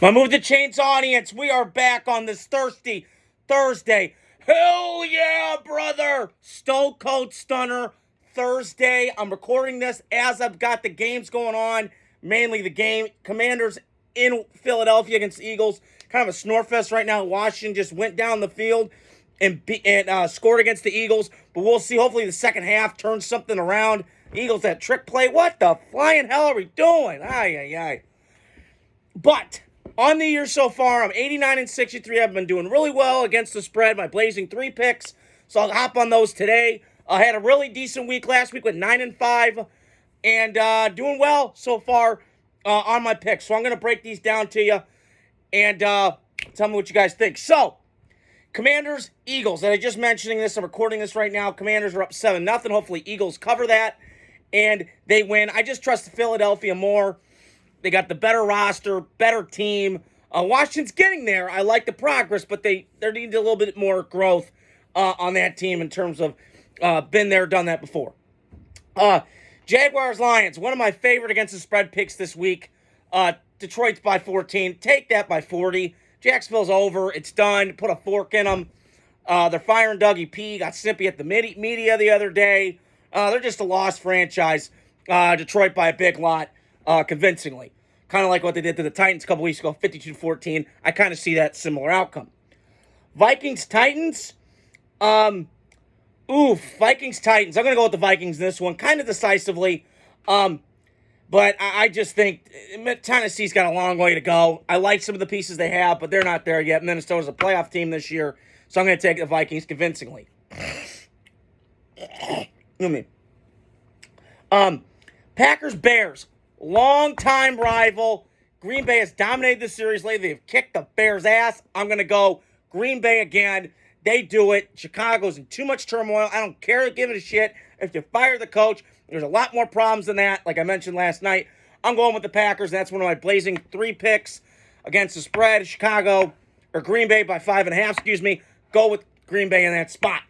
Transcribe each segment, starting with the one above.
My Move the Chains audience, we are back on this thirsty Thursday. Hell yeah, brother! Stone Cold Stunner Thursday. I'm recording this as I've got the games going on, mainly the game. Commanders in Philadelphia against the Eagles. Kind of a snore fest right now. Washington just went down the field and scored against the Eagles, but we'll see. Hopefully the second half turns something around. The Eagles, that trick play. What the flying hell are we doing? Ay, ay, ay. But on the year so far, I'm 89 and 63. I've been doing really well against the spread. My blazing three picks, so I'll hop on those today. I had a really decent week last week with 9 and 5, and doing well so far on my picks. So I'm going to break these down to you and tell me what you guys think. So, Commanders, Eagles. And I just mentioning this. I'm recording this right now. Commanders are up 7-0. Hopefully, Eagles cover that and they win. I just trust Philadelphia more. They got the better roster, better team. Washington's getting there. I like the progress, but they need a little bit more growth on that team in terms of been there, done that before. Jaguars, Lions, one of my favorite against the spread picks this week. Detroit's by 14. Take that by 40. Jacksonville's over. It's done. Put a fork in them. They're firing Dougie P. Got snippy at the media the other day. They're just a lost franchise. Detroit by a big lot, convincingly. Kind of like what they did to the Titans a couple weeks ago, 52-14. I kind of see that similar outcome. Vikings-Titans. Vikings-Titans. I'm going to go with the Vikings in this one, kind of decisively. But I just think Tennessee's got a long way to go. I like some of the pieces they have, but they're not there yet. Minnesota's a playoff team this year, so I'm going to take the Vikings convincingly. Packers-Bears. Long-time rival. Green Bay has dominated the series lately. They've kicked the Bears' ass. I'm going to go Green Bay again. They do it. Chicago's in too much turmoil. I don't care to give it a shit. If you fire the coach, there's a lot more problems than that, like I mentioned last night. I'm going with the Packers. That's one of my blazing three picks against the spread. Chicago, or Green Bay by 5.5, Go with Green Bay in that spot.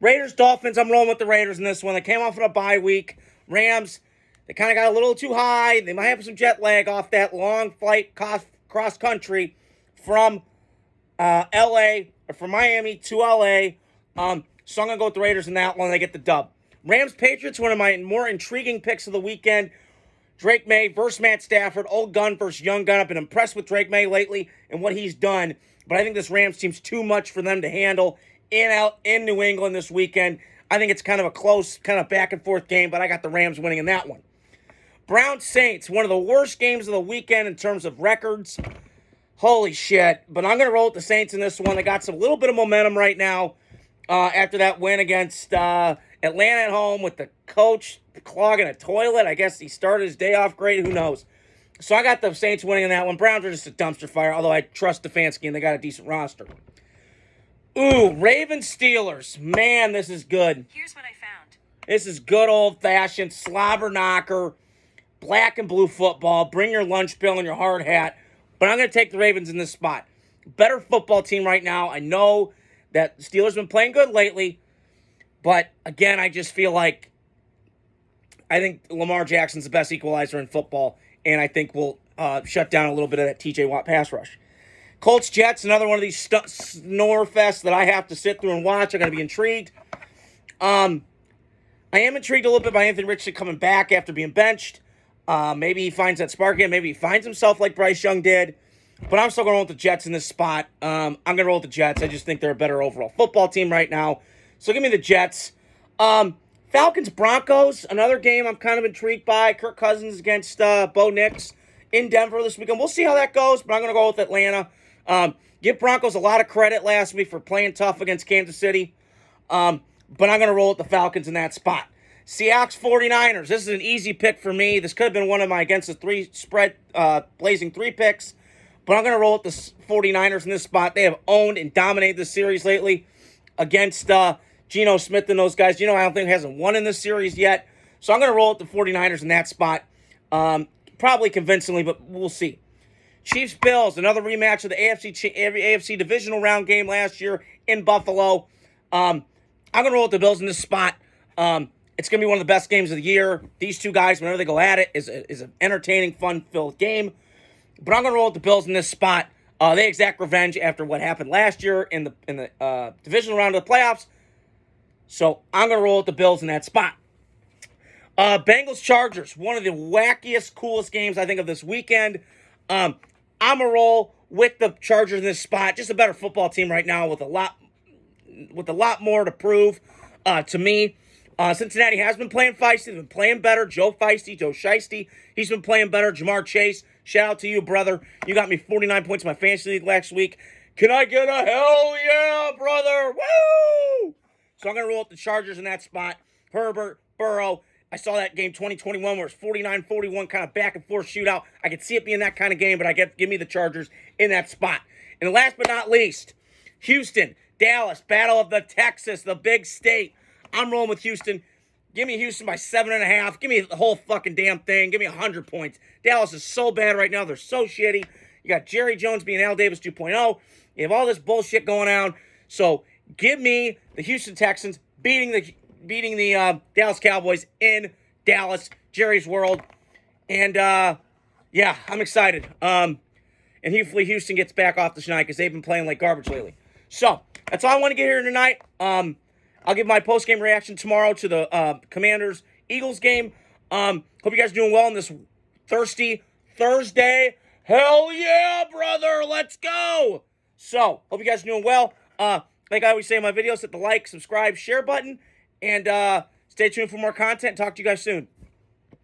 Raiders, Dolphins, I'm rolling with the Raiders in this one. They came off of a bye week. Rams, they kind of got a little too high. They might have some jet lag off that long flight cross country from L.A., or from Miami to L.A., so I'm going to go with the Raiders in that one. They get the dub. Rams-Patriots, one of my more intriguing picks of the weekend. Drake May versus Matt Stafford. Old gun versus young gun. I've been impressed with Drake May lately and what he's done, but I think this Rams team's too much for them to handle in New England this weekend. I think it's kind of a close, kind of back-and-forth game, but I got the Rams winning in that one. Browns-Saints, one of the worst games of the weekend in terms of records. Holy shit. But I'm going to roll with the Saints in this one. They got some little bit of momentum right now after that win against Atlanta at home with the coach clogging a toilet. I guess he started his day off great. Who knows? So I got the Saints winning in that one. Browns are just a dumpster fire, although I trust Stefanski and they got a decent roster. Ooh, Ravens-Steelers. Man, this is good. Here's what I found. This is good old-fashioned slobber knocker, black and blue football. Bring your lunch bill and your hard hat. But I'm going to take the Ravens in this spot. Better football team right now. I know that the Steelers have been playing good lately. But, again, I just feel like I think Lamar Jackson's the best equalizer in football. And I think we'll shut down a little bit of that TJ Watt pass rush. Colts-Jets, another one of these snore fests that I have to sit through and watch. I'm going to be intrigued. I am intrigued a little bit by Anthony Richardson coming back after being benched. Maybe he finds that spark again. Maybe he finds himself like Bryce Young did. But I'm still going to roll with the Jets in this spot. I'm going to roll with the Jets. I just think they're a better overall football team right now. So give me the Jets. Falcons-Broncos, another game I'm kind of intrigued by. Kirk Cousins against Bo Nix in Denver this weekend. We'll see how that goes, but I'm going to go with Atlanta. Give Broncos a lot of credit last week for playing tough against Kansas City. But I'm going to roll with the Falcons in that spot. Seahawks 49ers. This is an easy pick for me. This could have been one of my against the three spread blazing three picks. But I'm going to roll with the 49ers in this spot. They have owned and dominated the series lately against Geno Smith and those guys. I don't think hasn't won in this series yet. So I'm going to roll with the 49ers in that spot. Probably convincingly, but we'll see. Chiefs-Bills, another rematch of the AFC divisional round game last year in Buffalo. I'm going to roll with the Bills in this spot. It's going to be one of the best games of the year. These two guys, whenever they go at it, is an entertaining, fun-filled game. But I'm going to roll with the Bills in this spot. They exact revenge after what happened last year in the divisional round of the playoffs. So I'm going to roll with the Bills in that spot. Bengals-Chargers, one of the wackiest, coolest games, I think, of this weekend. I'm going to roll with the Chargers in this spot. Just a better football team right now with a lot more to prove to me. Cincinnati has been playing feisty. They've been playing better. Joe Shiesty. He's been playing better. Jamar Chase, shout out to you, brother. You got me 49 points in my fantasy league last week. Can I get a hell yeah, brother? Woo! So I'm going to roll with the Chargers in that spot. Herbert, Burrow. I saw that game 2021 where it's 49-41 kind of back and forth shootout. I could see it being that kind of game, but give me the Chargers in that spot. And last but not least, Houston, Dallas, Battle of the Texas, the big state. I'm rolling with Houston. Give me Houston by 7.5. Give me the whole fucking damn thing. Give me 100 points. Dallas is so bad right now. They're so shitty. You got Jerry Jones being Al Davis 2.0. You have all this bullshit going on. So give me the Houston Texans beating the Dallas Cowboys in Dallas, Jerry's World. And, yeah, I'm excited. And hopefully Houston gets back off the schneid because they've been playing like garbage lately. So that's all I want to get here tonight. I'll give my post-game reaction tomorrow to the Commanders-Eagles game. Hope you guys are doing well on this thirsty Thursday. Hell yeah, brother. Let's go. So, hope you guys are doing well. Like I always say in my videos, hit the like, subscribe, share button. And stay tuned for more content. Talk to you guys soon.